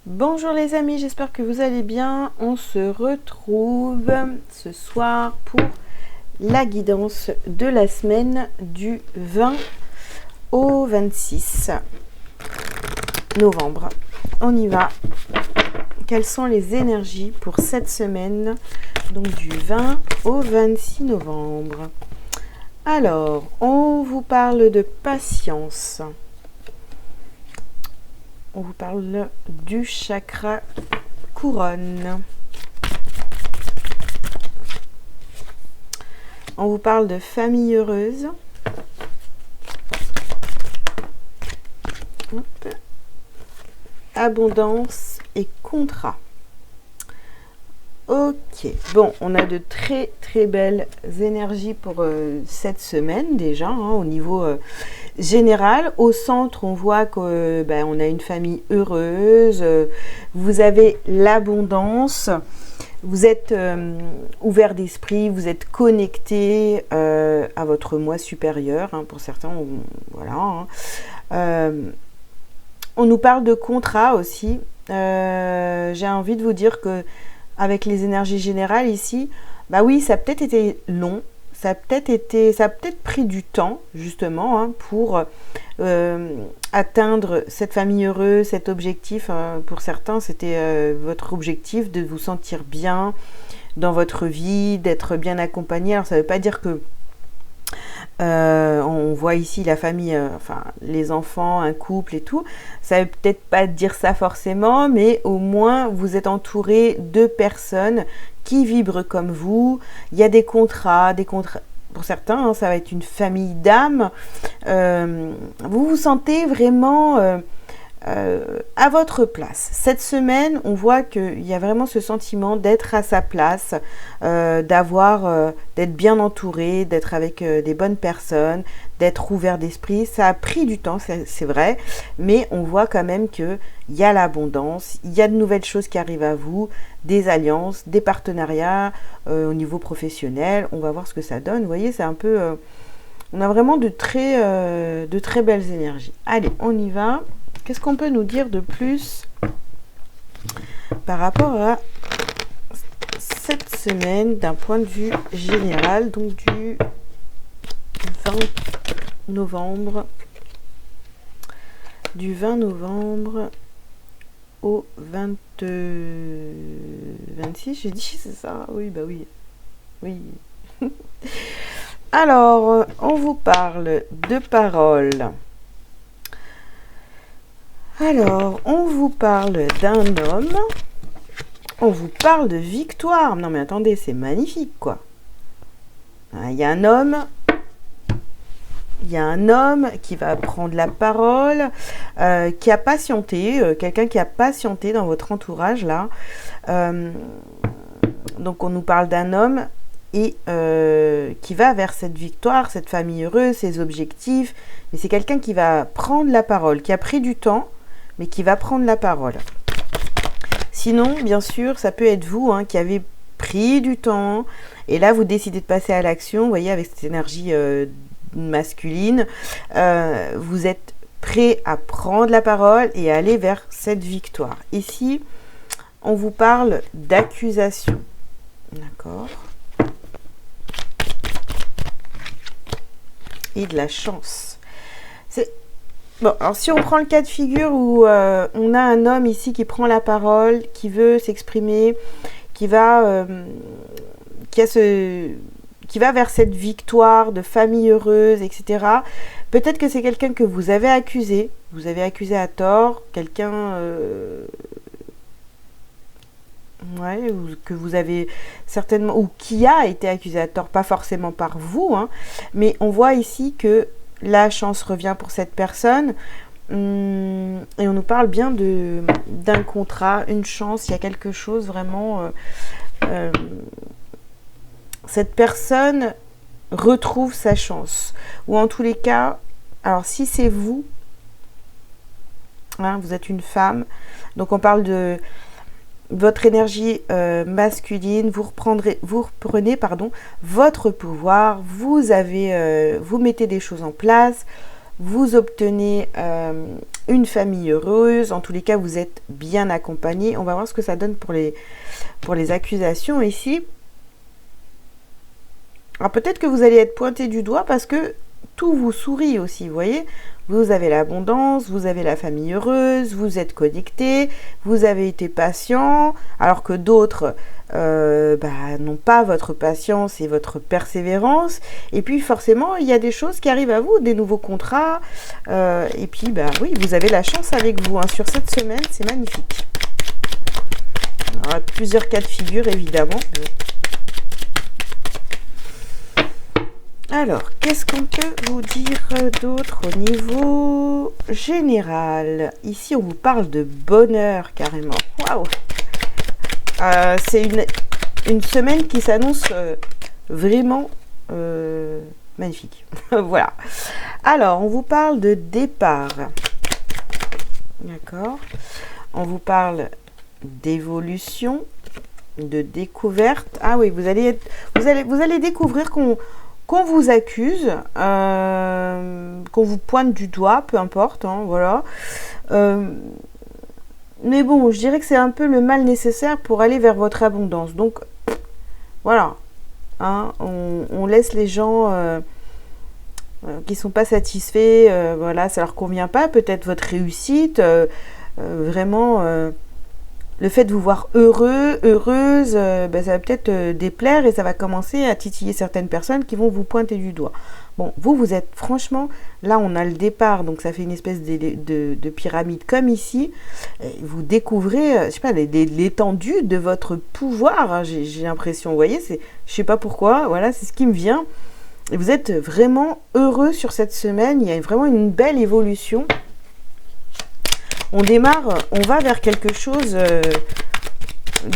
Bonjour les amis, j'espère que vous allez bien. On se retrouve ce soir pour la guidance de la semaine du 20 au 26 novembre. On y va. Quelles sont les énergies pour cette semaine, donc du 20 au 26 novembre? Alors, on vous parle de patience. On vous parle du chakra couronne. On vous parle de famille heureuse. Hop. Abondance et contrat. Ok, bon, on a de très très belles énergies pour cette semaine déjà, hein, au niveau général. Au centre, on voit que on a une famille heureuse, vous avez l'abondance, vous êtes ouvert d'esprit, vous êtes connecté à votre moi supérieur, hein, pour certains, voilà. Hein. On nous parle de contrat aussi. J'ai envie de vous dire que avec les énergies générales ici, bah oui, ça a peut-être été long, ça a peut-être pris du temps justement, hein, pour atteindre cette famille heureuse, cet objectif. Pour certains, c'était votre objectif de vous sentir bien dans votre vie, d'être bien accompagné. Alors ça ne veut pas dire que on voit ici la famille, enfin les enfants, un couple et tout. Ça ne veut peut-être pas dire ça forcément, mais au moins vous êtes entouré de personnes qui vibrent comme vous. Il y a des contrats pour certains, hein, ça va être une famille d'âmes. Vous vous sentez vraiment à votre place. Cette semaine, on voit qu'il y a vraiment ce sentiment d'être à sa place, d'être bien entouré, d'être avec des bonnes personnes, d'être ouvert d'esprit. Ça a pris du temps, c'est vrai, mais on voit quand même qu'il y a l'abondance, il y a de nouvelles choses qui arrivent à vous, des alliances, des partenariats au niveau professionnel. On va voir ce que ça donne. Vous voyez, c'est un peu... on a vraiment de très belles énergies. Allez, on y va. Qu'est-ce qu'on peut nous dire de plus par rapport à cette semaine d'un point de vue général, donc du 20 novembre, au 26, j'ai dit, c'est ça? Oui, bah oui. Oui. Alors, on vous parle de paroles. Alors, on vous parle d'un homme, on vous parle de victoire. Non mais attendez, c'est magnifique quoi. Il y a un homme qui va prendre la parole, qui a patienté, quelqu'un qui a patienté dans votre entourage là. Donc on nous parle d'un homme et qui va vers cette victoire, cette famille heureuse, ses objectifs. Mais c'est quelqu'un qui va prendre la parole, qui a pris du temps, mais qui va prendre la parole. Sinon, bien sûr, ça peut être vous, hein, qui avez pris du temps, et là, vous décidez de passer à l'action, vous voyez, avec cette énergie masculine, vous êtes prêt à prendre la parole et à aller vers cette victoire. Ici, on vous parle d'accusation. D'accord. Et de la chance. Bon, alors si on prend le cas de figure où on a un homme ici qui prend la parole, qui veut s'exprimer, qui va vers cette victoire de famille heureuse, etc. Peut-être que c'est quelqu'un que vous avez accusé à tort, quelqu'un que vous avez certainement, ou qui a été accusé à tort, pas forcément par vous, hein, mais on voit ici que la chance revient pour cette personne, et on nous parle bien d'un contrat, une chance, il y a quelque chose vraiment... cette personne retrouve sa chance. Ou en tous les cas, alors si c'est vous, hein, vous êtes une femme, donc on parle de votre énergie masculine, vous reprenez votre pouvoir, vous mettez des choses en place, vous obtenez une famille heureuse. En tous les cas, vous êtes bien accompagné. On va voir ce que ça donne pour les accusations ici. Alors peut-être que vous allez être pointé du doigt parce que tout vous sourit aussi, vous voyez. Vous avez l'abondance, vous avez la famille heureuse, vous êtes connecté, vous avez été patient, alors que d'autres n'ont pas votre patience et votre persévérance. Et puis forcément, il y a des choses qui arrivent à vous, des nouveaux contrats. Et puis, oui, vous avez la chance avec vous. Hein. Sur cette semaine, c'est magnifique. Il y aura plusieurs cas de figure, évidemment. Alors, qu'est-ce qu'on peut vous dire d'autre au niveau général? Ici, on vous parle de bonheur, carrément. Waouh! C'est une semaine qui s'annonce vraiment magnifique. Voilà. Alors, on vous parle de départ. D'accord? On vous parle d'évolution, de découverte. Ah oui, vous allez découvrir qu'on vous accuse, qu'on vous pointe du doigt, peu importe, hein, voilà. Mais bon, je dirais que c'est un peu le mal nécessaire pour aller vers votre abondance. Donc, voilà. Hein, on laisse les gens qui ne sont pas satisfaits, voilà, ça ne leur convient pas. Peut-être votre réussite, vraiment... le fait de vous voir heureux, heureuse, ça va peut-être déplaire et ça va commencer à titiller certaines personnes qui vont vous pointer du doigt. Bon, vous êtes franchement, là on a le départ, donc ça fait une espèce de pyramide comme ici. Et vous découvrez, je sais pas, l'étendue de votre pouvoir, hein, j'ai l'impression, vous voyez, je sais pas pourquoi, voilà, c'est ce qui me vient. Et vous êtes vraiment heureux sur cette semaine, il y a vraiment une belle évolution. On démarre, on va vers quelque chose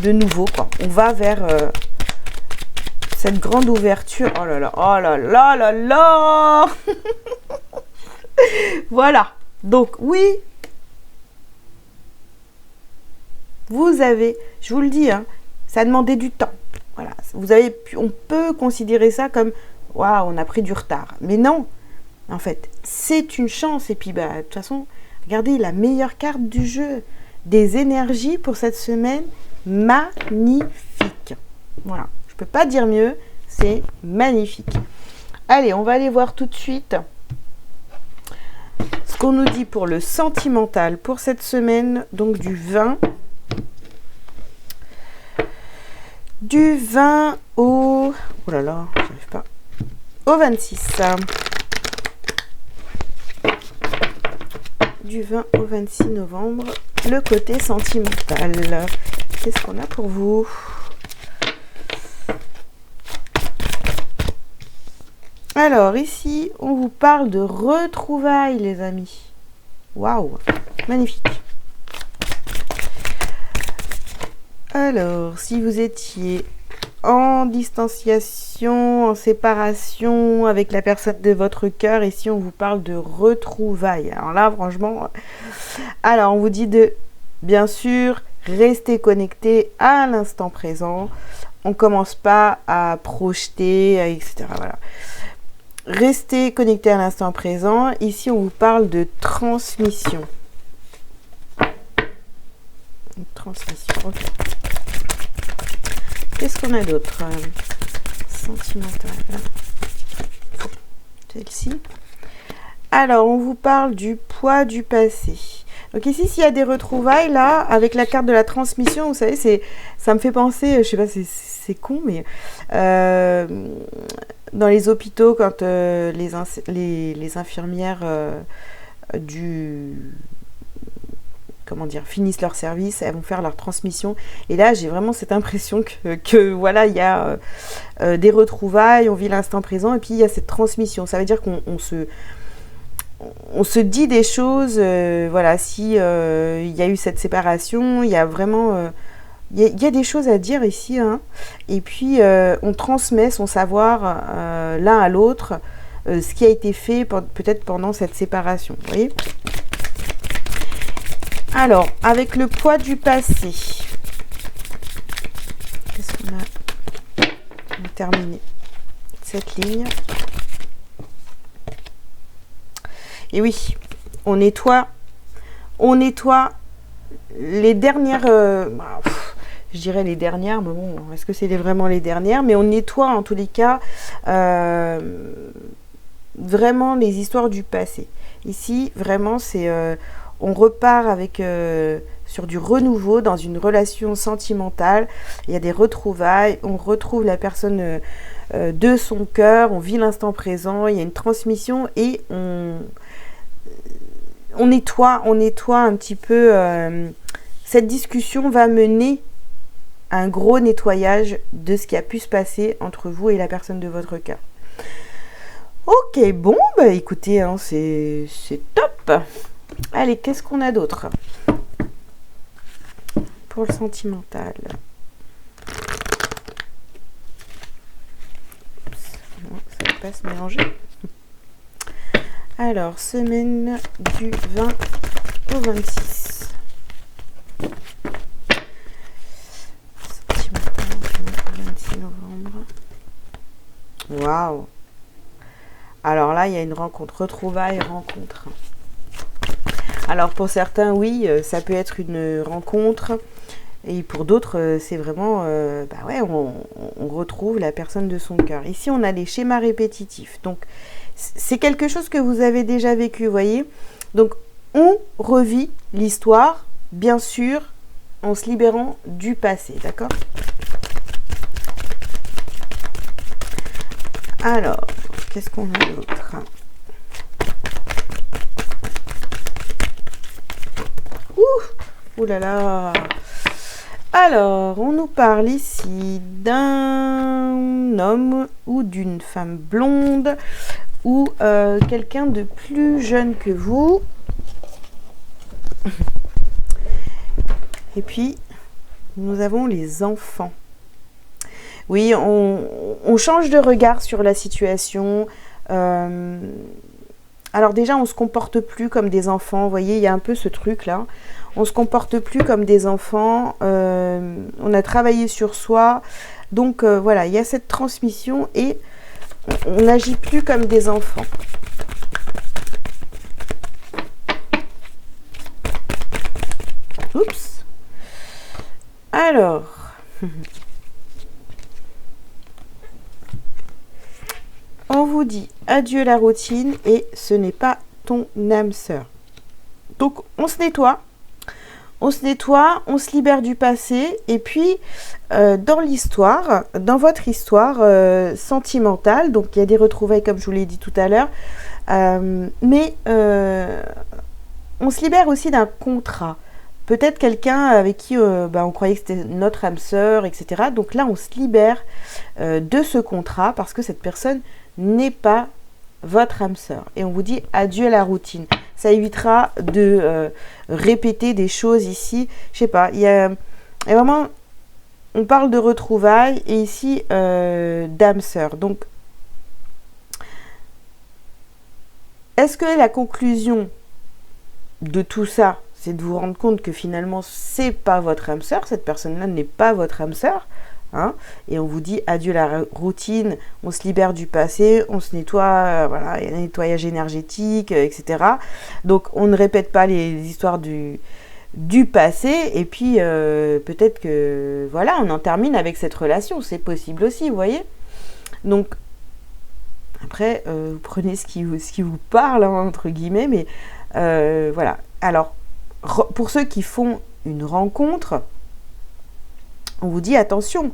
de nouveau, quoi. On va vers cette grande ouverture. Oh là là, oh là là là là. Voilà. Donc oui, vous avez, je vous le dis, hein, ça a demandé du temps. Voilà. On peut considérer ça comme, waouh, on a pris du retard. Mais non, en fait, c'est une chance. Et puis, de toute façon... Regardez la meilleure carte du jeu, des énergies pour cette semaine, magnifique. Voilà, je ne peux pas dire mieux, c'est magnifique. Allez, on va aller voir tout de suite ce qu'on nous dit pour le sentimental pour cette semaine, donc du 20 au... Oh là là, j'arrive pas. Au 26. Du 20 au 26 novembre, le côté sentimental. Qu'est-ce qu'on a pour vous? Alors, ici, on vous parle de retrouvailles, les amis. Waouh, magnifique. Alors, si vous étiez en distanciation, en séparation avec la personne de votre cœur, ici on vous parle de retrouvailles. Alors là, franchement, on vous dit de, bien sûr, rester connecté à l'instant présent. On commence pas à projeter, etc. Voilà. Restez connecté à l'instant présent. Ici, on vous parle de transmission. Une transmission, ok. Qu'est-ce qu'on a d'autre? Sentimental. Celle-ci. Alors, on vous parle du poids du passé. Donc ici, s'il y a des retrouvailles, là, avec la carte de la transmission, vous savez, ça me fait penser, je sais pas, c'est con, mais dans les hôpitaux, quand les infirmières finissent leur service, elles vont faire leur transmission. Et là, j'ai vraiment cette impression que voilà, il y a des retrouvailles, on vit l'instant présent, et puis il y a cette transmission. Ça veut dire qu'on se dit des choses, voilà, si il y a eu cette séparation, il y a vraiment... il y a des choses à dire ici, hein, et puis on transmet son savoir l'un à l'autre, ce qui a été fait peut-être pendant cette séparation, vous voyez. Alors, avec le poids du passé, qu'est-ce qu'on a? On a terminé cette ligne. Et oui, on nettoie les dernières, je dirais les dernières, mais bon, est-ce que c'est vraiment les dernières? Mais on nettoie en tous les cas vraiment les histoires du passé. Ici, vraiment, c'est on repart avec sur du renouveau dans une relation sentimentale. Il y a des retrouvailles, on retrouve la personne de son cœur, on vit l'instant présent, il y a une transmission et on nettoie un petit peu. Cette discussion va mener à un gros nettoyage de ce qui a pu se passer entre vous et la personne de votre cœur. Ok, bon, bah écoutez, hein, c'est top. Allez, qu'est-ce qu'on a d'autre pour le sentimental? Non, ça ne va pas se mélanger. Alors, semaine du 20 au 26. Sentimental du 26 novembre. Waouh! Alors là, il y a une rencontre, retrouvailles, rencontre. Alors pour certains, oui, ça peut être une rencontre. Et pour d'autres, c'est vraiment, bah ouais, on retrouve la personne de son cœur. Ici, on a les schémas répétitifs. Donc, c'est quelque chose que vous avez déjà vécu, vous voyez. Donc, on revit l'histoire, bien sûr, en se libérant du passé, d'accord? Alors, qu'est-ce qu'on a d'autre? Ouh là là. Alors, on nous parle ici d'un homme ou d'une femme blonde ou quelqu'un de plus jeune que vous. Et puis, nous avons les enfants. Oui, on change de regard sur la situation. Alors déjà, on ne se comporte plus comme des enfants. Vous voyez, il y a un peu ce truc-là. On ne se comporte plus comme des enfants. On a travaillé sur soi. Donc voilà, il y a cette transmission et on n'agit plus comme des enfants. Oups. Alors... On vous dit adieu la routine et ce n'est pas ton âme sœur. Donc on se nettoie, on se libère du passé et puis dans l'histoire, dans votre histoire sentimentale, donc il y a des retrouvailles comme je vous l'ai dit tout à l'heure, mais on se libère aussi d'un contrat. Peut-être quelqu'un avec qui on croyait que c'était notre âme sœur, etc. Donc là, on se libère de ce contrat parce que cette personne n'est pas votre âme sœur. Et on vous dit adieu à la routine. Ça évitera de répéter des choses ici. Je sais pas, il y a vraiment... On parle de retrouvailles et ici d'âme sœur. Donc, est-ce que la conclusion de tout ça, c'est de vous rendre compte que finalement, c'est pas votre âme sœur, cette personne-là n'est pas votre âme sœur, hein, et on vous dit adieu la routine, on se libère du passé, on se nettoie, voilà, il y a un nettoyage énergétique, etc. Donc, on ne répète pas les histoires du passé, et puis peut-être que, voilà, on en termine avec cette relation, c'est possible aussi, vous voyez. Donc, après, vous prenez ce qui vous parle, hein, entre guillemets, mais voilà. Alors, pour ceux qui font une rencontre, on vous dit attention,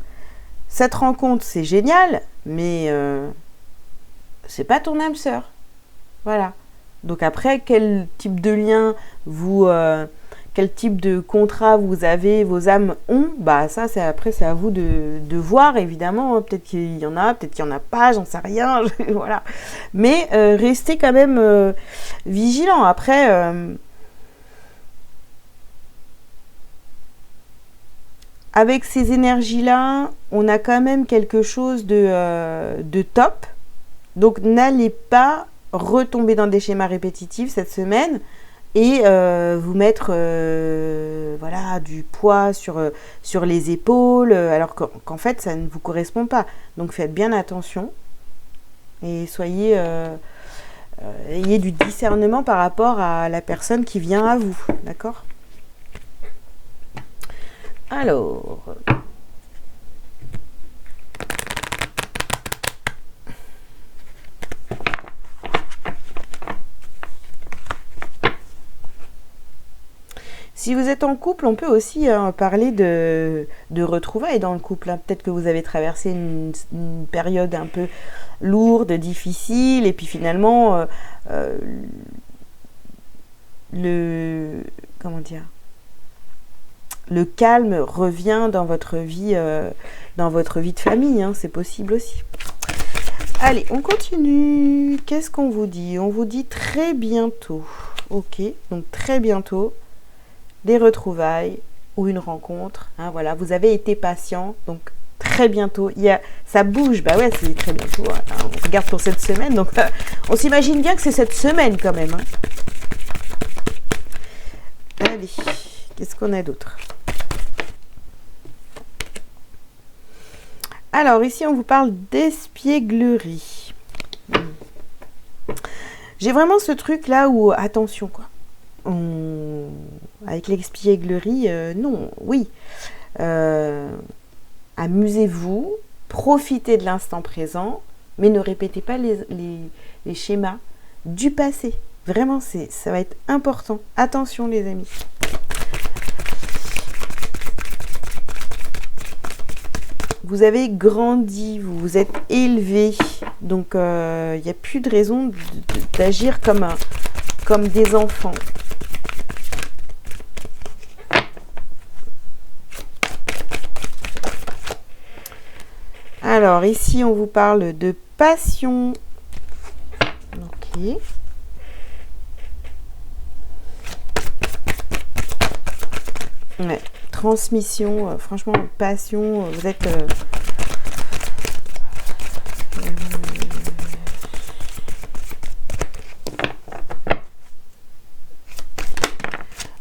cette rencontre c'est génial, mais c'est pas ton âme sœur. Voilà. Donc après, quel type de lien quel type de contrat vous avez, vos âmes ont, bah ça c'est à vous de voir évidemment. Peut-être qu'il y en a, peut-être qu'il y en a pas, j'en sais rien, voilà. Mais restez quand même vigilant. Après. Avec ces énergies-là, on a quand même quelque chose de top. Donc, n'allez pas retomber dans des schémas répétitifs cette semaine et vous mettre voilà, du poids sur les épaules, alors qu'en fait, ça ne vous correspond pas. Donc, faites bien attention et soyez ayez du discernement par rapport à la personne qui vient à vous, d'accord? Alors, si vous êtes en couple, on peut aussi parler de retrouvailles dans le couple, hein. Peut-être que vous avez traversé une période un peu lourde, difficile, et puis finalement, comment dire, le calme revient dans votre vie de famille, hein. C'est possible aussi. Allez, on continue. Qu'est-ce qu'on vous dit? On vous dit très bientôt. Ok, donc très bientôt, des retrouvailles ou une rencontre. Hein, voilà, vous avez été patient, donc très bientôt. Ça bouge, bah ouais, c'est très bientôt. Hein, on regarde pour cette semaine, donc on s'imagine bien que c'est cette semaine quand même. Hein. Allez, qu'est-ce qu'on a d'autre? Alors, ici, on vous parle d'espièglerie. J'ai vraiment ce truc-là où, attention, quoi. Avec l'espièglerie, non, oui. Amusez-vous, profitez de l'instant présent, mais ne répétez pas les schémas du passé. Vraiment, ça va être important. Attention, les amis. Vous avez grandi, vous vous êtes élevé, donc il n'y a plus de raison d'agir comme des enfants. Alors ici on vous parle de passion. Ok. Ouais. Transmission, franchement, passion, vous êtes...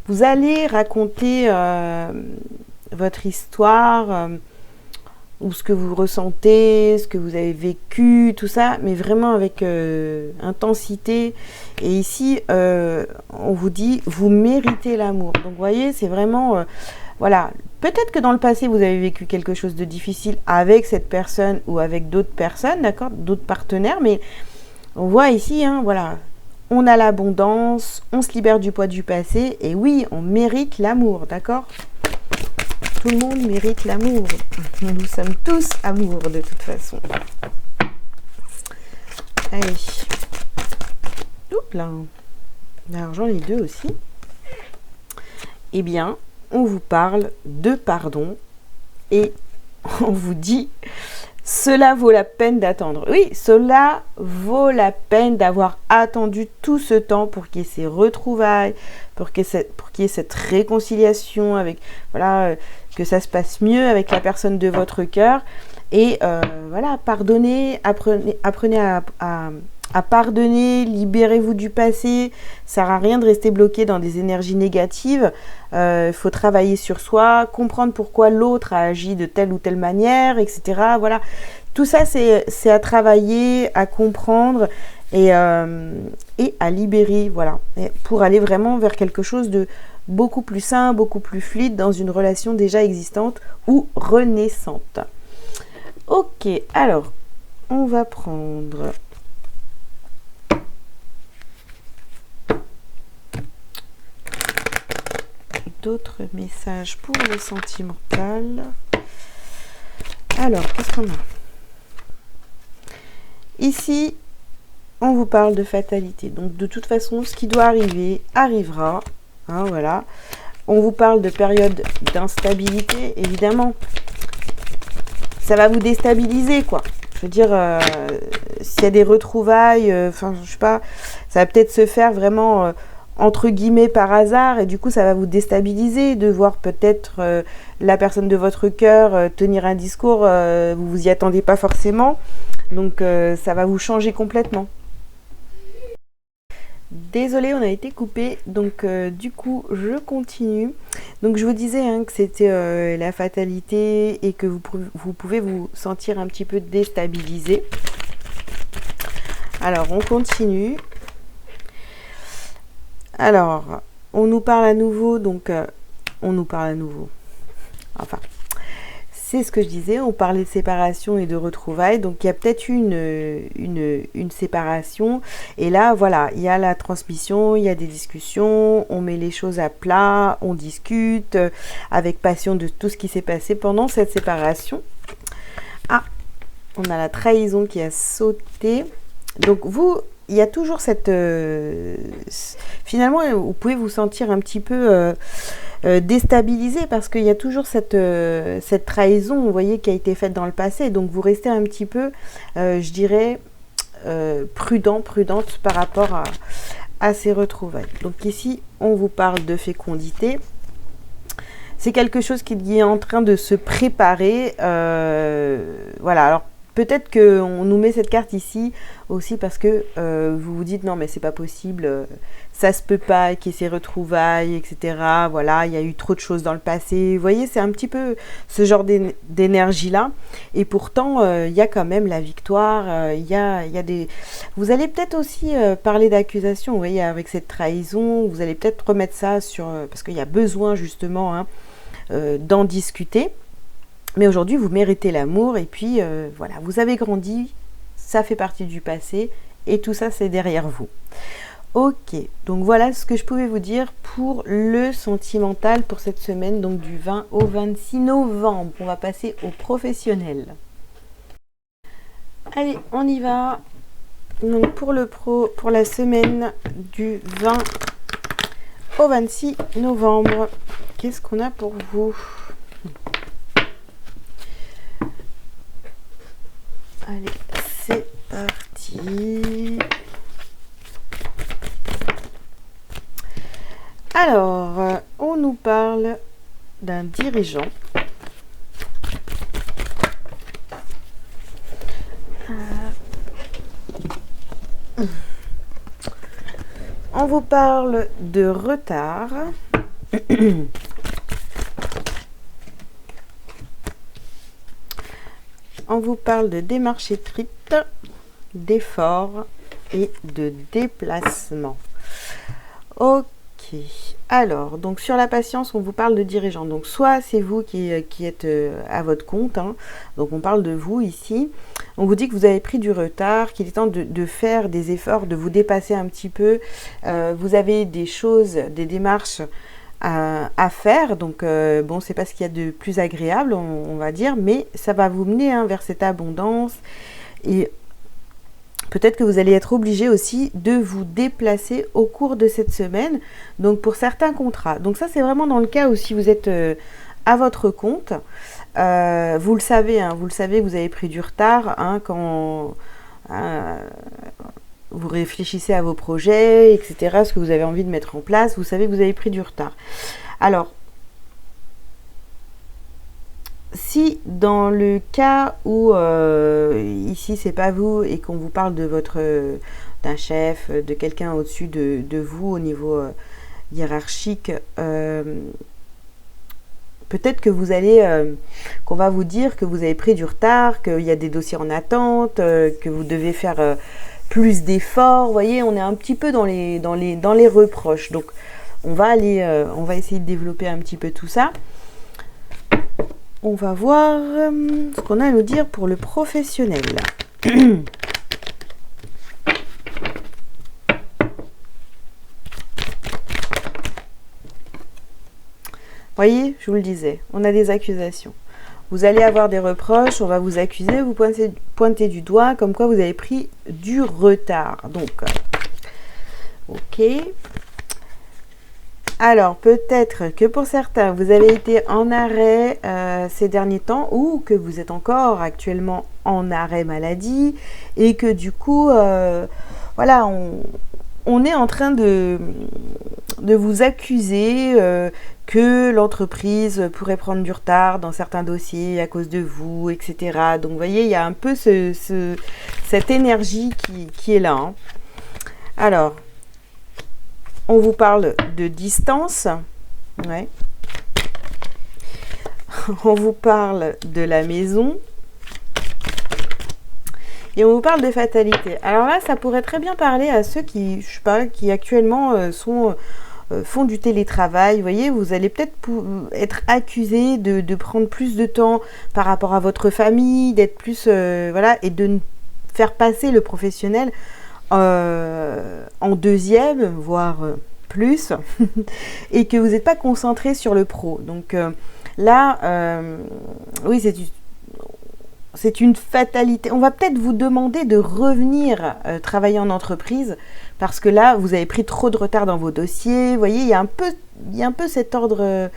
vous allez raconter votre histoire, ou ce que vous ressentez, ce que vous avez vécu, tout ça, mais vraiment avec intensité. Et ici, on vous dit, vous méritez l'amour. Donc, vous voyez, c'est vraiment... voilà, peut-être que dans le passé, vous avez vécu quelque chose de difficile avec cette personne ou avec d'autres personnes, d'accord, d'autres partenaires, mais on voit ici, hein, voilà, on a l'abondance, on se libère du poids du passé, et oui, on mérite l'amour, d'accord? Tout le monde mérite l'amour. Nous sommes tous amour, de toute façon. Allez. Oups là. L'argent, les deux aussi. Eh bien, on vous parle de pardon et on vous dit cela vaut la peine d'attendre. Oui, cela vaut la peine d'avoir attendu tout ce temps pour qu'il y ait ces retrouvailles, pour qu'il y ait cette réconciliation avec, voilà, que ça se passe mieux avec la personne de votre cœur. Et voilà, pardonnez, apprenez à pardonner, libérez-vous du passé. Ça sert à rien de rester bloqué dans des énergies négatives. Faut travailler sur soi, comprendre pourquoi l'autre a agi de telle ou telle manière, etc. Voilà, tout ça c'est à travailler, à comprendre et à libérer, voilà, et pour aller vraiment vers quelque chose de beaucoup plus sain, beaucoup plus fluide dans une relation déjà existante ou renaissante. Ok, alors on va prendre d'autres messages pour le sentimental. Alors, qu'est-ce qu'on a? Ici, on vous parle de fatalité. Donc, de toute façon, ce qui doit arriver, arrivera. Hein, voilà. On vous parle de période d'instabilité, évidemment. Ça va vous déstabiliser, quoi. Je veux dire, s'il y a des retrouvailles, enfin, je sais pas, ça va peut-être se faire vraiment... entre guillemets par hasard, et du coup ça va vous déstabiliser de voir peut-être la personne de votre cœur tenir un discours, vous vous y attendez pas forcément, donc ça va vous changer complètement. Désolée, on a été coupé, donc du coup je continue. Donc je vous disais hein, que c'était la fatalité et que vous pouvez vous sentir un petit peu déstabilisé. Alors on continue. Alors, on nous parle à nouveau, donc on nous parle à nouveau. Enfin, c'est ce que je disais, on parlait de séparation et de retrouvailles, donc il y a peut-être une séparation, et là, voilà, il y a la transmission, il y a des discussions, on met les choses à plat, on discute avec passion de tout ce qui s'est passé pendant cette séparation. Ah, on a la trahison qui a sauté. Donc vous, il y a toujours cette... finalement, vous pouvez vous sentir un petit peu déstabilisé parce qu'il y a toujours cette trahison, vous voyez, qui a été faite dans le passé. Donc vous restez un petit peu, je dirais, prudente par rapport à ces retrouvailles. Donc ici, on vous parle de fécondité. C'est quelque chose qui est en train de se préparer. Voilà, alors peut-être qu'on nous met cette carte ici aussi parce que vous vous dites non mais c'est pas possible, ça se peut pas qu'il y ait ces retrouvailles, etc. Voilà, il y a eu trop de choses dans le passé. Vous voyez, c'est un petit peu ce genre d'énergie-là. Et pourtant, il y a quand même la victoire. Il y a des... Vous allez peut-être aussi parler d'accusation, vous voyez, avec cette trahison. Vous allez peut-être remettre ça sur... parce qu'il y a besoin justement hein, d'en discuter. Mais aujourd'hui, vous méritez l'amour et puis voilà, vous avez grandi, ça fait partie du passé et tout ça, c'est derrière vous. Ok, donc voilà ce que je pouvais vous dire pour le sentimental pour cette semaine, donc du 20 au 26 novembre. On va passer au professionnel. Allez, on y va. Donc pour le pro, pour la semaine du 20 au 26 novembre, qu'est-ce qu'on a pour vous ? Allez, c'est parti. Alors, on nous parle d'un dirigeant. On vous parle de retard. On vous parle de démarche écrite, d'effort et de déplacement. Ok. Alors, donc sur la patience, on vous parle de dirigeant. Donc, soit c'est vous qui êtes à votre compte. Hein. Donc, on parle de vous ici. On vous dit que vous avez pris du retard, qu'il est temps de faire des efforts, de vous dépasser un petit peu. Vous avez des choses, des démarches à faire. Donc, bon, c'est pas ce qu'il y a de plus agréable, on va dire. Mais ça va vous mener hein, vers cette abondance. Et peut-être que vous allez être obligé aussi de vous déplacer au cours de cette semaine, donc pour certains contrats. Donc ça, c'est vraiment dans le cas où si vous êtes à votre compte, vous le savez, hein, vous avez pris du retard hein, quand vous réfléchissez à vos projets, etc., ce que vous avez envie de mettre en place, vous savez que vous avez pris du retard. Alors, si dans le cas où ici c'est pas vous et qu'on vous parle de d'un chef, de quelqu'un au-dessus de vous au niveau hiérarchique, peut-être que vous allez qu'on va vous dire que vous avez pris du retard, qu'il y a des dossiers en attente, que vous devez faire plus d'efforts. Vous voyez, on est un petit peu dans les reproches. Donc on va essayer de développer un petit peu tout ça. On va voir ce qu'on a à nous dire pour le professionnel. Voyez, je vous le disais, on a des accusations. Vous allez avoir des reproches, on va vous accuser, vous pointer du doigt, comme quoi vous avez pris du retard. Donc, ok. Alors, peut-être que pour certains, vous avez été en arrêt ces derniers temps ou que vous êtes encore actuellement en arrêt maladie et que du coup, voilà, on est en train de vous accuser que l'entreprise pourrait prendre du retard dans certains dossiers à cause de vous, etc. Donc, vous voyez, il y a un peu cette énergie qui est là. Hein. Alors, on vous parle de distance. Ouais. On vous parle de la maison. Et on vous parle de fatalité. Alors là, ça pourrait très bien parler à ceux qui, je sais pas, qui actuellement font du télétravail. Vous voyez, vous allez peut-être être accusé de prendre plus de temps par rapport à votre famille, d'être plus, voilà, et de faire passer le professionnel en deuxième, voire plus, et que vous n'êtes pas concentré sur le pro. Donc là, oui, c'est une fatalité. On va peut-être vous demander de revenir travailler en entreprise parce que là, vous avez pris trop de retard dans vos dossiers. Vous voyez, il y a un peu cet ordre,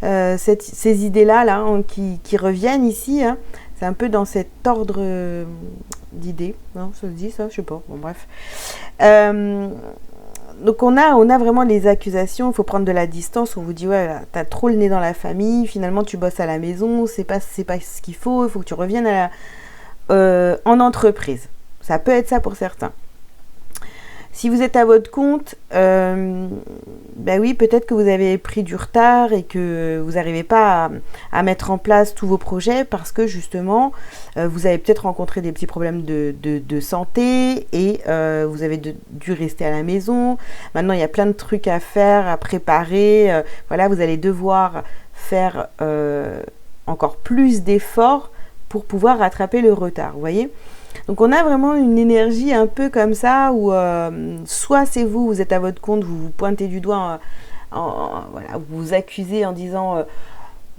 ces idées-là là, hein, qui reviennent ici. Hein. C'est un peu dans cet ordre d'idées. Non, ça se dit ça? Je sais pas. Bon, bref. Donc on a vraiment les accusations, il faut prendre de la distance, on vous dit ouais, t'as trop le nez dans la famille, finalement tu bosses à la maison, c'est pas ce qu'il faut, il faut que tu reviennes en entreprise. Ça peut être ça pour certains. Si vous êtes à votre compte, ben oui, peut-être que vous avez pris du retard et que vous n'arrivez pas à mettre en place tous vos projets parce que justement, vous avez peut-être rencontré des petits problèmes de santé et vous avez dû rester à la maison. Maintenant, il y a plein de trucs à faire, à préparer. Voilà, vous allez devoir faire encore plus d'efforts pour pouvoir rattraper le retard, vous voyez ? Donc on a vraiment une énergie un peu comme ça où soit c'est vous êtes à votre compte, vous vous pointez du doigt, voilà, vous vous accusez en disant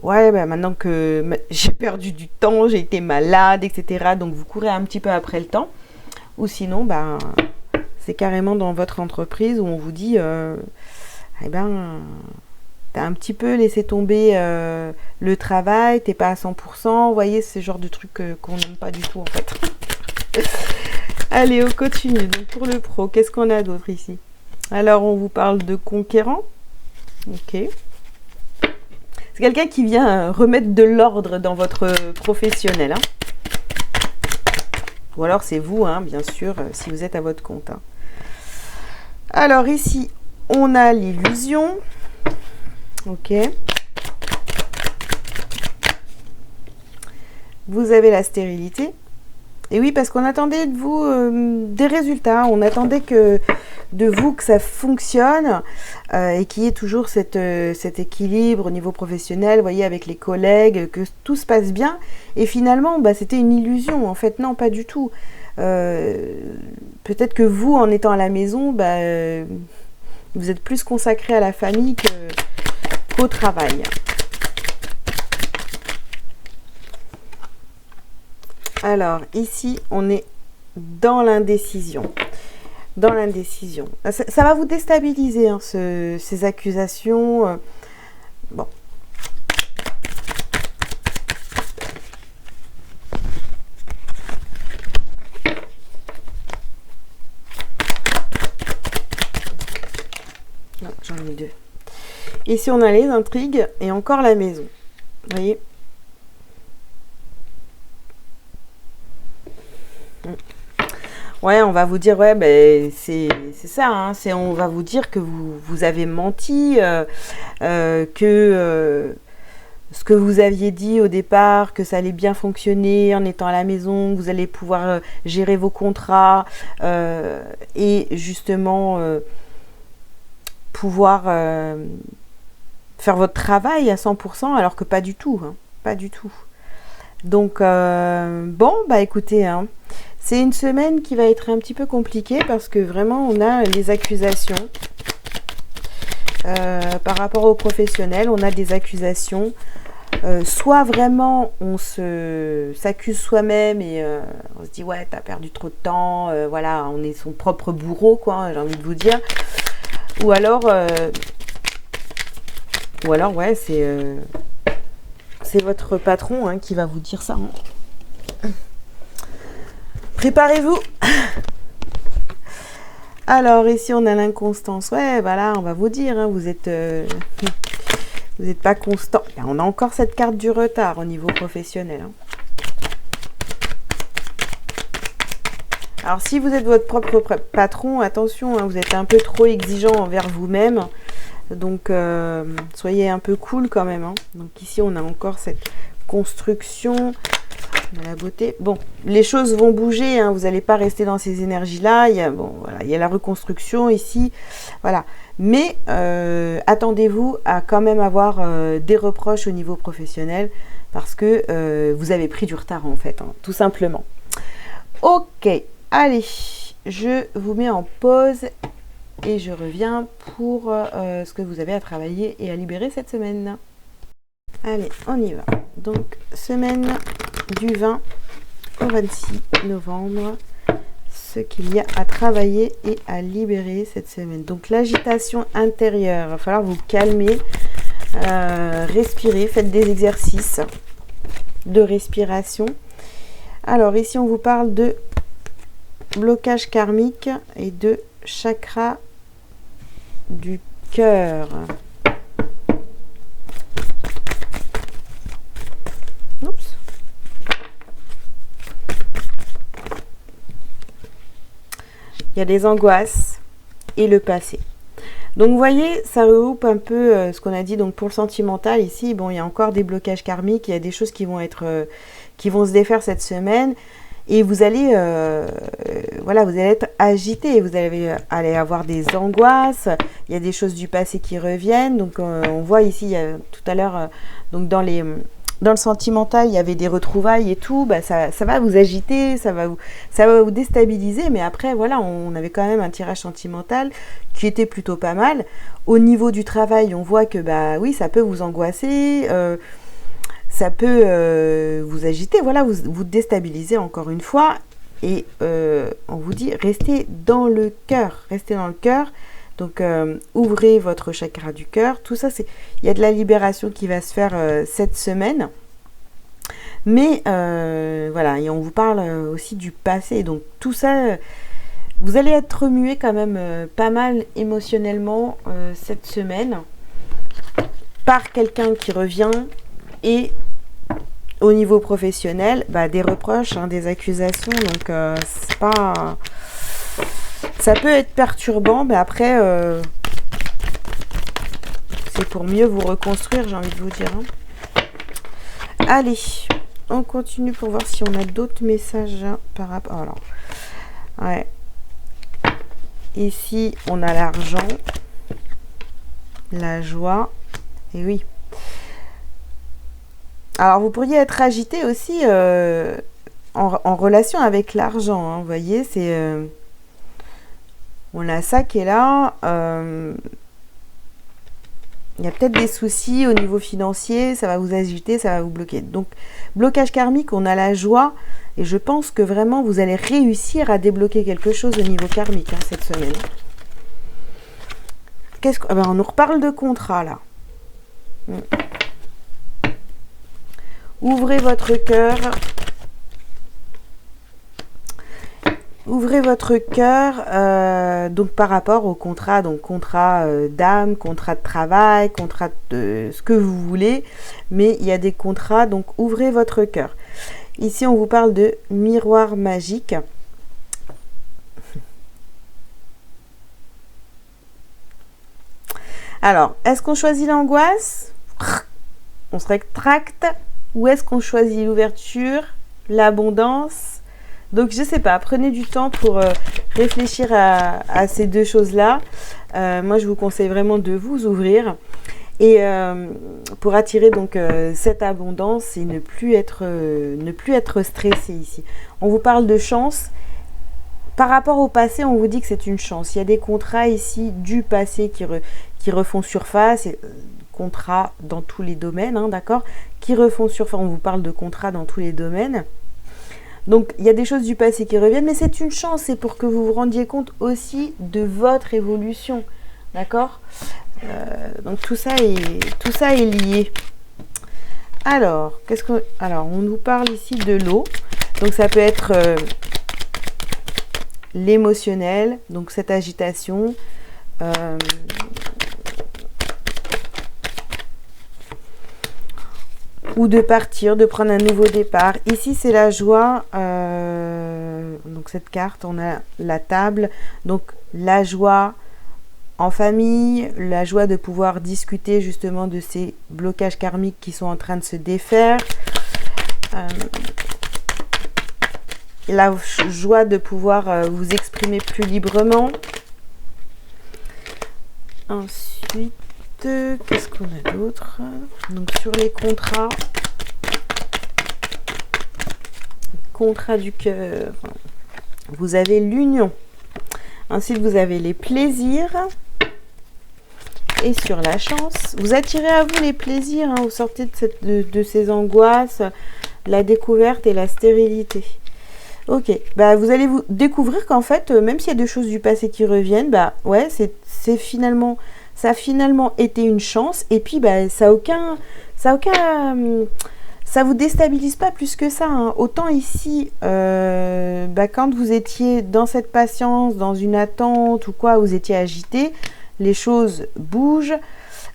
ouais, bah, maintenant que j'ai perdu du temps, j'ai été malade, etc. Donc vous courez un petit peu après le temps. Ou sinon, bah, c'est carrément dans votre entreprise où on vous dit eh ben, t'as un petit peu laissé tomber le travail, t'es pas à 100%. Vous voyez, c'est ce genre de truc qu'on n'aime pas du tout en fait. Allez, on continue. Donc pour le pro, qu'est-ce qu'on a d'autre ici? Alors, on vous parle de conquérant. Ok. C'est quelqu'un qui vient remettre de l'ordre dans votre professionnel. Hein. Ou alors c'est vous, hein, bien sûr, si vous êtes à votre compte. Hein. Alors ici, on a l'illusion. Ok. Vous avez la stérilité. Et oui, parce qu'on attendait de vous des résultats, on attendait de vous que ça fonctionne et qu'il y ait toujours cet équilibre au niveau professionnel, vous voyez, avec les collègues, que tout se passe bien. Et finalement, bah, c'était une illusion. En fait, non, pas du tout. Peut-être que vous, en étant à la maison, bah, vous êtes plus consacré à la famille qu'au travail. Alors, ici, on est dans l'indécision. Dans l'indécision. Ça va vous déstabiliser, hein, ces accusations. Bon. Non, j'en ai deux. Ici, on a les intrigues et encore la maison. Vous voyez ? Ouais, on va vous dire, ouais, ben, c'est ça, hein, on va vous dire que vous avez menti, que ce que vous aviez dit au départ, que ça allait bien fonctionner en étant à la maison, que vous allez pouvoir gérer vos contrats et justement pouvoir faire votre travail à 100%, alors que pas du tout, hein, pas du tout. Donc, bon, bah écoutez, hein, c'est une semaine qui va être un petit peu compliquée parce que vraiment, on a les accusations. Par rapport aux professionnels, on a des accusations. Soit vraiment, on s'accuse soi-même et on se dit, ouais, t'as perdu trop de temps. Voilà, on est son propre bourreau, quoi, j'ai envie de vous dire. Ou alors, ouais, c'est votre patron, hein, qui va vous dire ça. Hein. Préparez-vous. Alors, ici, on a l'inconstance. Ouais, voilà, on va vous dire, hein, vous n'êtes pas constant. On a encore cette carte du retard au niveau professionnel. Hein. Alors, si vous êtes votre propre patron, attention, hein, vous êtes un peu trop exigeant envers vous-même. Donc, soyez un peu cool quand même. Hein. Donc, ici, on a encore cette construction. On a la beauté. Bon, les choses vont bouger, hein, vous n'allez pas rester dans ces énergies-là. Il y a, bon, voilà, il y a la reconstruction ici. Voilà. Mais attendez-vous à quand même avoir des reproches au niveau professionnel parce que vous avez pris du retard en fait, hein, tout simplement. Ok, allez, je vous mets en pause et je reviens pour ce que vous avez à travailler et à libérer cette semaine. Allez, on y va. Donc, semaine du 20 au 26 novembre, ce qu'il y a à travailler et à libérer cette semaine. Donc, l'agitation intérieure, il va falloir vous calmer, respirer, faites des exercices de respiration. Alors, ici, on vous parle de blocage karmique et de chakra du cœur. Oups. Il y a des angoisses et le passé. Donc vous voyez, ça regroupe un peu ce qu'on a dit. Donc pour le sentimental ici, bon, il y a encore des blocages karmiques, il y a des choses qui vont être, qui vont se défaire cette semaine. Et vous allez, voilà, vous allez être agité, vous allez avoir des angoisses, il y a des choses du passé qui reviennent. Donc on voit ici, il y a, tout à l'heure, donc dans le sentimental, il y avait des retrouvailles et tout, bah ça va vous agiter, ça va vous déstabiliser, mais après, voilà, on avait quand même un tirage sentimental qui était plutôt pas mal. Au niveau du travail, on voit que, bah oui, ça peut vous angoisser, ça peut vous agiter, voilà, vous déstabiliser encore une fois, et on vous dit, restez dans le cœur, donc ouvrez votre chakra du cœur, tout ça, il y a de la libération qui va se faire cette semaine, mais voilà, et on vous parle aussi du passé, donc tout ça, vous allez être remué quand même pas mal émotionnellement cette semaine, par quelqu'un qui revient, et au niveau professionnel, bah, des reproches, hein, des accusations, donc c'est pas... Ça peut être perturbant, mais après, c'est pour mieux vous reconstruire, j'ai envie de vous dire. Hein. Allez, on continue pour voir si on a d'autres messages hein, par rapport... Oh, alors, ouais. Ici, on a l'argent, la joie, et oui. Alors, vous pourriez être agité aussi en relation avec l'argent. Hein, vous voyez, c'est... on a ça qui est là. Il y a peut-être des soucis au niveau financier. Ça va vous agiter, ça va vous bloquer. Donc, blocage karmique, on a la joie. Et je pense que vraiment, vous allez réussir à débloquer quelque chose au niveau karmique hein, cette semaine. Ah ben, on nous reparle de contrat, là. Ouvrez votre cœur. Ouvrez votre cœur donc par rapport au contrat, donc contrat d'âme, contrat de travail, contrat de ce que vous voulez, mais il y a des contrats, donc ouvrez votre cœur. Ici, on vous parle de miroir magique. Alors, est-ce qu'on choisit l'angoisse? On se rétracte? Ou est-ce qu'on choisit l'ouverture, l'abondance? Donc, je ne sais pas. Prenez du temps pour réfléchir à ces deux choses-là. Moi, je vous conseille vraiment de vous ouvrir. Et pour attirer donc cette abondance et ne plus être stressé ici. On vous parle de chance. Par rapport au passé, on vous dit que c'est une chance. Il y a des contrats ici du passé qui refont surface. Et, contrats dans tous les domaines, hein, d'accord, qui refont surface. On vous parle de contrats dans tous les domaines. Donc, il y a des choses du passé qui reviennent, mais c'est une chance. C'est pour que vous vous rendiez compte aussi de votre évolution, d'accord. Donc, tout ça est lié. Alors, on nous parle ici de l'eau. Donc, ça peut être l'émotionnel, donc cette agitation. Ou de partir, de prendre un nouveau départ. Ici, c'est la joie. Donc, cette carte, on a la table. Donc, la joie en famille, la joie de pouvoir discuter justement de ces blocages karmiques qui sont en train de se défaire. la joie de pouvoir vous exprimer plus librement. Ensuite, qu'est-ce qu'on a d'autre? Donc sur les contrats du cœur, vous avez l'union. Ensuite, vous avez les plaisirs. Et sur la chance, vous attirez à vous les plaisirs. Vous sortez de ces angoisses, la découverte et la stérilité. Ok, vous allez vous découvrir qu'en fait, même s'il y a des choses du passé qui reviennent, ouais, ça a finalement été une chance. Et puis, ça vous déstabilise pas plus que ça. Autant ici, quand vous étiez dans cette patience, dans une attente ou quoi, vous étiez agité, les choses bougent.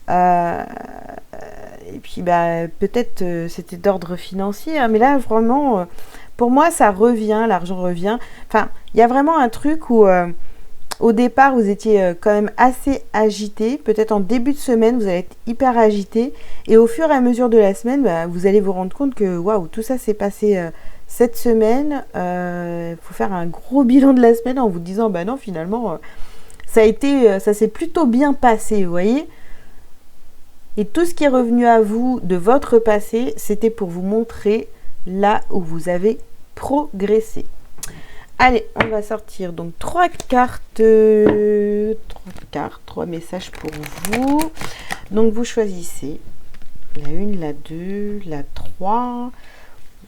Et puis, peut-être c'était d'ordre financier, mais là, vraiment, pour moi, ça revient, l'argent revient. Enfin, il y a vraiment un truc où, au départ, vous étiez quand même assez agité. Peut-être en début de semaine, vous allez être hyper agité. Et au fur et à mesure de la semaine, vous allez vous rendre compte que, waouh, tout ça s'est passé cette semaine. Faut faire un gros bilan de la semaine en vous disant, non, finalement, ça s'est plutôt bien passé, vous voyez. Et tout ce qui est revenu à vous de votre passé, c'était pour vous montrer là où vous avez progressé. Allez, on va sortir donc 3 cartes, 3 messages pour vous. Donc vous choisissez la 1, la 2, la 3,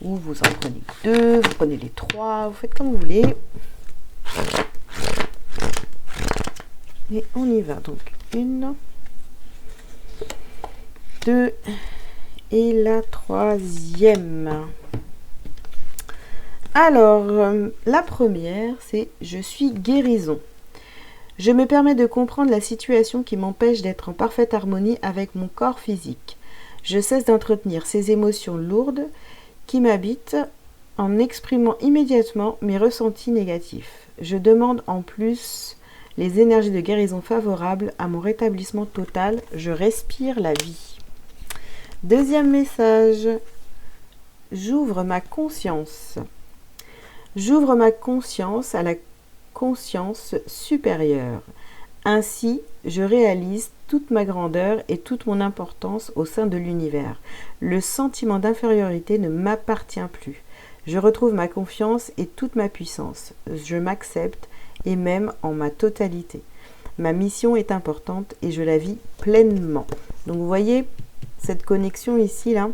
ou vous en prenez 2, vous prenez les 3, vous faites comme vous voulez. Et on y va, donc 1, 2 et la 3e. Alors, la première, c'est « Je suis guérison ». Je me permets de comprendre la situation qui m'empêche d'être en parfaite harmonie avec mon corps physique. Je cesse d'entretenir ces émotions lourdes qui m'habitent en exprimant immédiatement mes ressentis négatifs. Je demande en plus les énergies de guérison favorables à mon rétablissement total. Je respire la vie. Deuxième message. J'ouvre ma conscience. J'ouvre ma conscience à la conscience supérieure. Ainsi, je réalise toute ma grandeur et toute mon importance au sein de l'univers. Le sentiment d'infériorité ne m'appartient plus. Je retrouve ma confiance et toute ma puissance. Je m'accepte et même en ma totalité. Ma mission est importante et je la vis pleinement. Donc vous voyez cette connexion ici là.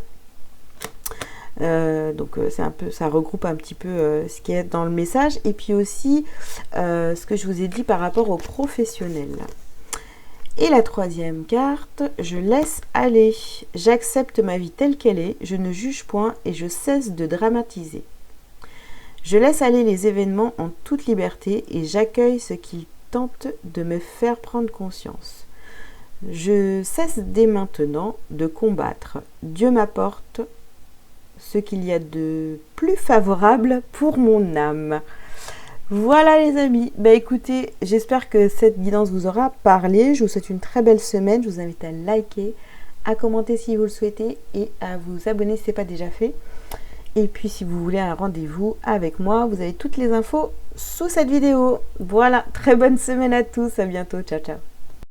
C'est un peu, ça regroupe un petit peu ce qui est dans le message et puis aussi ce que je vous ai dit par rapport aux professionnels. Et la troisième carte, je laisse aller. J'accepte ma vie telle qu'elle est, je ne juge point et je cesse de dramatiser. Je laisse aller les événements en toute liberté et j'accueille ce qui tente de me faire prendre conscience. Je cesse dès maintenant de combattre. Dieu m'apporte ce qu'il y a de plus favorable pour mon âme. Voilà les amis, écoutez, j'espère que cette guidance vous aura parlé. Je vous souhaite une très belle semaine. Je vous invite à liker, à commenter si vous le souhaitez et à vous abonner si ce n'est pas déjà fait. Et puis si vous voulez un rendez-vous avec moi, vous avez toutes les infos sous cette vidéo. Voilà, très bonne semaine à tous, à bientôt, ciao ciao.